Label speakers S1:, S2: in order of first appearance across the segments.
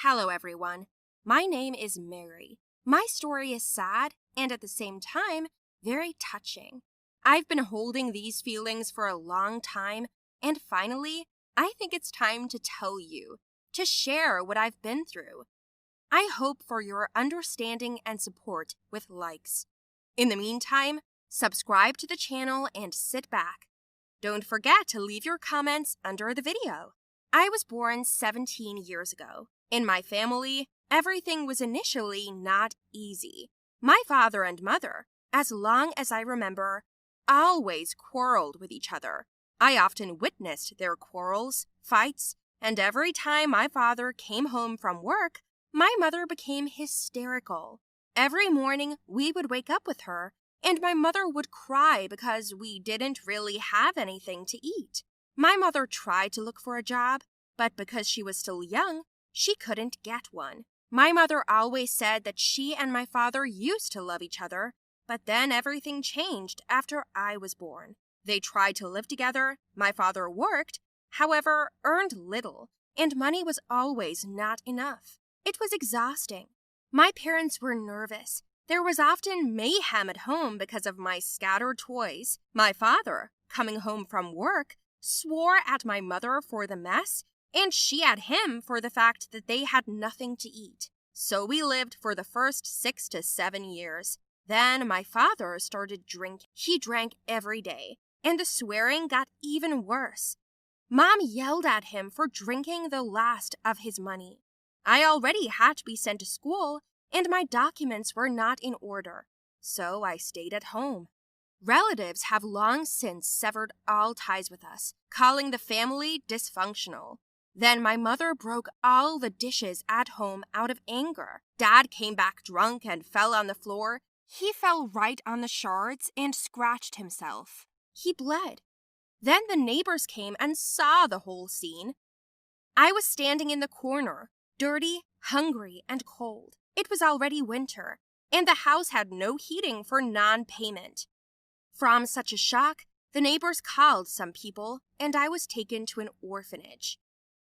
S1: Hello, everyone. My name is Mary. My story is sad and at the same time, very touching. I've been holding these feelings for a long time, and finally, I think it's time to tell you, to share what I've been through. I hope for your understanding and support with likes. In the meantime, subscribe to the channel and sit back. Don't forget to leave your comments under the video. I was born 17 years ago. In my family, everything was initially not easy. My father and mother, as long as I remember, always quarreled with each other. I often witnessed their quarrels, fights, and every time my father came home from work, my mother became hysterical. Every morning, we would wake up with her, and my mother would cry because we didn't really have anything to eat. My mother tried to look for a job, but because she was still young, she couldn't get one. My mother always said that she and my father used to love each other, but then everything changed after I was born. They tried to live together, my father worked, however, earned little, and money was always not enough. It was exhausting. My parents were nervous. There was often mayhem at home because of my scattered toys. My father, coming home from work, swore at my mother for the mess, and she at him for the fact that they had nothing to eat. So we lived for the first 6 to 7 years. Then my father started drinking. He drank every day, and the swearing got even worse. Mom yelled at him for drinking the last of his money. I already had to be sent to school, and my documents were not in order, so I stayed at home. Relatives have long since severed all ties with us, calling the family dysfunctional. Then my mother broke all the dishes at home out of anger. Dad came back drunk and fell on the floor. He fell right on the shards and scratched himself. He bled. Then the neighbors came and saw the whole scene. I was standing in the corner, dirty, hungry, and cold. It was already winter, and the house had no heating for non-payment. From such a shock, the neighbors called some people, and I was taken to an orphanage.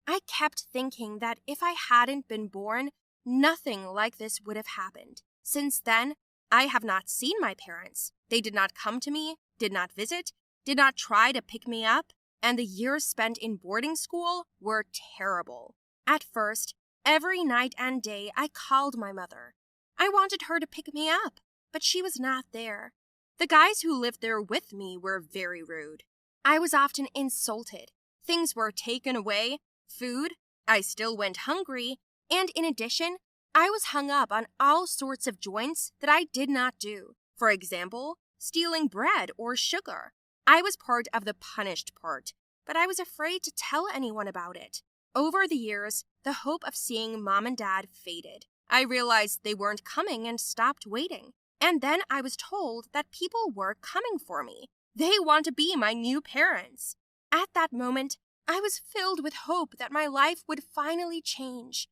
S1: I kept thinking that if I hadn't been born, nothing like this would have happened. Since then, I have not seen my parents. They did not come to me, did not visit, did not try to pick me up, and the years spent in boarding school were terrible. At first, every night and day I called my mother. I wanted her to pick me up, but she was not there. The guys who lived there with me were very rude. I was often insulted. Things were taken away. Food, I still went hungry, and in addition, I was hung up on all sorts of joints that I did not do. For example, stealing bread or sugar. I was part of the punished part, but I was afraid to tell anyone about it. Over the years, the hope of seeing Mom and Dad faded. I realized they weren't coming and stopped waiting. And then I was told that people were coming for me. They want to be my new parents. At that moment, I was filled with hope that my life would finally change.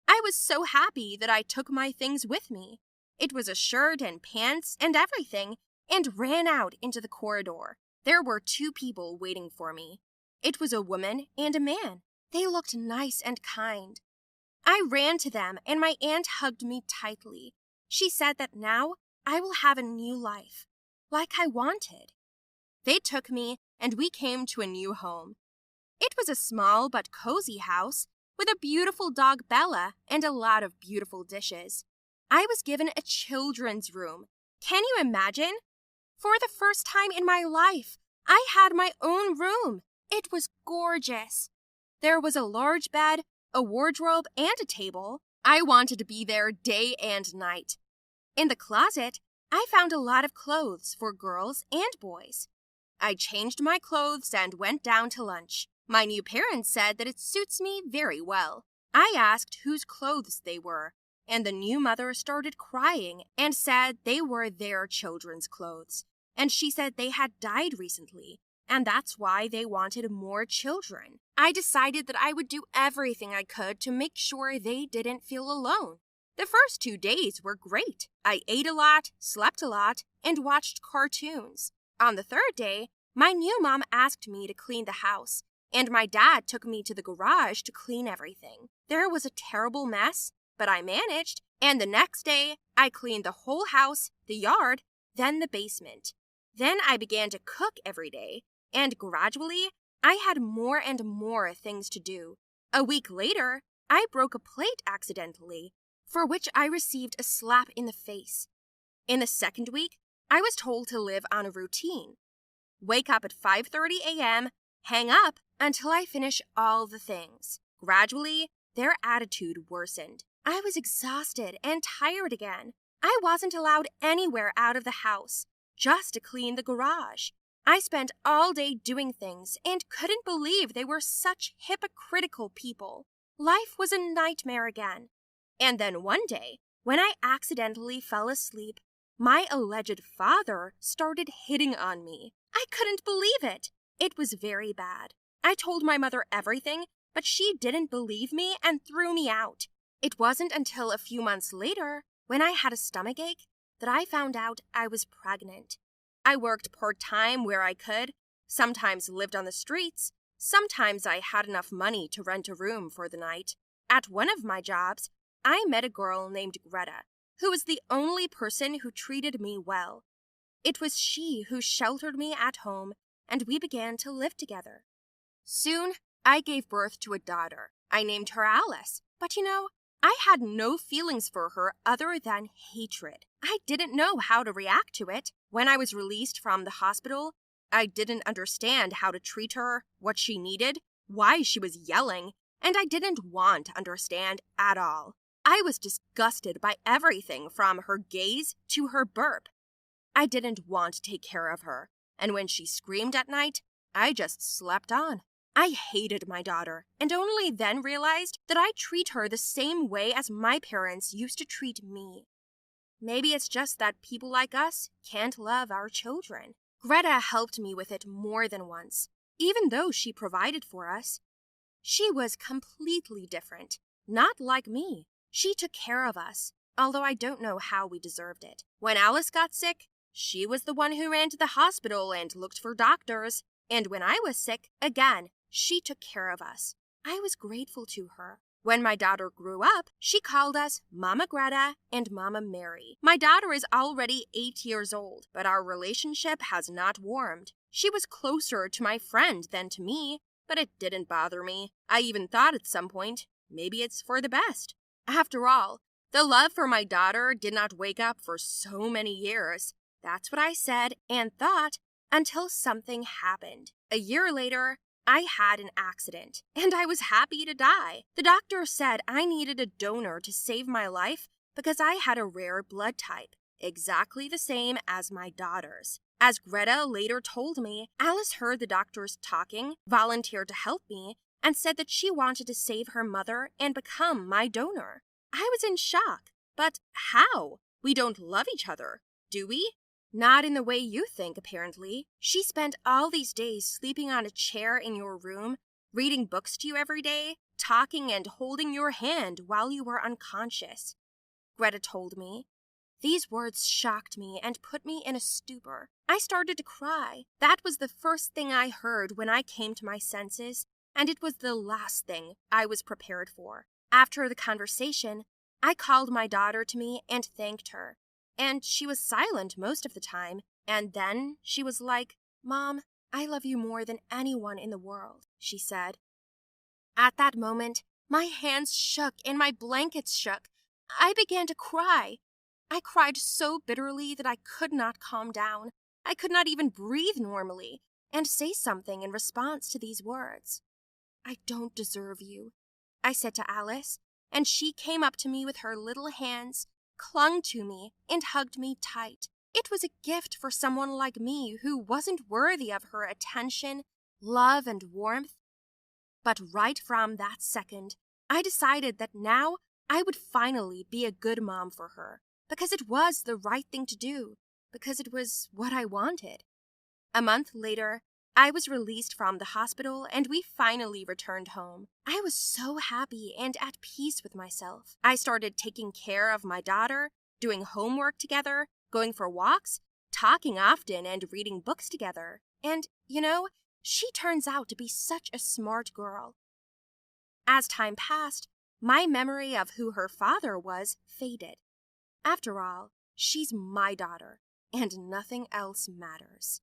S1: I was so happy that I took my things with me. It was a shirt and pants and everything, and ran out into the corridor. There were 2 people waiting for me. It was a woman and a man. They looked nice and kind. I ran to them, and my aunt hugged me tightly. She said that now I will have a new life, like I wanted. They took me, and we came to a new home. It was a small but cozy house with a beautiful dog Bella and a lot of beautiful dishes. I was given a children's room. Can you imagine? For the first time in my life, I had my own room. It was gorgeous. There was a large bed, a wardrobe, and a table. I wanted to be there day and night. In the closet, I found a lot of clothes for girls and boys. I changed my clothes and went down to lunch. My new parents said that it suits me very well. I asked whose clothes they were, and the new mother started crying and said they were their children's clothes. And she said they had died recently, and that's why they wanted more children. I decided that I would do everything I could to make sure they didn't feel alone. The first 2 days were great. I ate a lot, slept a lot, and watched cartoons. On the 3rd day, my new mom asked me to clean the house, and my dad took me to the garage to clean everything. There was a terrible mess, but I managed, and the next day, I cleaned the whole house, the yard, then the basement. Then I began to cook every day, and gradually, I had more and more things to do. A week later, I broke a plate accidentally, for which I received a slap in the face. In the second week, I was told to live on a routine. Wake up at 5:30 a.m., hang up until I finish all the things. Gradually, their attitude worsened. I was exhausted and tired again. I wasn't allowed anywhere out of the house, just to clean the garage. I spent all day doing things and couldn't believe they were such hypocritical people. Life was a nightmare again. And then one day, when I accidentally fell asleep, my alleged father started hitting on me. I couldn't believe it. It was very bad. I told my mother everything, but she didn't believe me and threw me out. It wasn't until a few months later, when I had a stomachache, that I found out I was pregnant. I worked part-time where I could, sometimes lived on the streets, sometimes I had enough money to rent a room for the night. At one of my jobs, I met a girl named Greta, who was the only person who treated me well. It was she who sheltered me at home, and we began to live together. Soon, I gave birth to a daughter. I named her Alice, but I had no feelings for her other than hatred. I didn't know how to react to it. When I was released from the hospital, I didn't understand how to treat her, what she needed, why she was yelling, and I didn't want to understand at all. I was disgusted by everything from her gaze to her burp. I didn't want to take care of her, and when she screamed at night, I just slept on. I hated my daughter, and only then realized that I treat her the same way as my parents used to treat me. Maybe it's just that people like us can't love our children. Greta helped me with it more than once, even though she provided for us. She was completely different, not like me. She took care of us, although I don't know how we deserved it. When Alice got sick, she was the one who ran to the hospital and looked for doctors. And when I was sick, again, she took care of us. I was grateful to her. When my daughter grew up, she called us Mama Greta and Mama Mary. My daughter is already 8 years old, but our relationship has not warmed. She was closer to my friend than to me, but it didn't bother me. I even thought at some point, maybe it's for the best. After all, the love for my daughter did not wake up for so many years. That's what I said and thought until something happened. A year later, I had an accident, and I was happy to die. The doctor said I needed a donor to save my life because I had a rare blood type, exactly the same as my daughter's. As Greta later told me, Alice heard the doctors talking, volunteered to help me, and said that she wanted to save her mother and become my donor. I was in shock. But how? We don't love each other, do we? Not in the way you think, apparently. She spent all these days sleeping on a chair in your room, reading books to you every day, talking and holding your hand while you were unconscious. Greta told me. These words shocked me and put me in a stupor. I started to cry. That was the first thing I heard when I came to my senses, and it was the last thing I was prepared for. After the conversation, I called my daughter to me and thanked her. And she was silent most of the time, and then she was like, "Mom, I love you more than anyone in the world," she said. At that moment, my hands shook and my blankets shook. I began to cry. I cried so bitterly that I could not calm down. I could not even breathe normally and say something in response to these words. "I don't deserve you," I said to Alice, and she came up to me with her little hands, clung to me, and hugged me tight. It was a gift for someone like me who wasn't worthy of her attention, love, and warmth. But right from that second, I decided that now I would finally be a good mom for her, because it was the right thing to do, because it was what I wanted. A month later, I was released from the hospital and we finally returned home. I was so happy and at peace with myself. I started taking care of my daughter, doing homework together, going for walks, talking often, and reading books together. And, She turns out to be such a smart girl. As time passed, my memory of who her father was faded. After all, she's my daughter, and nothing else matters.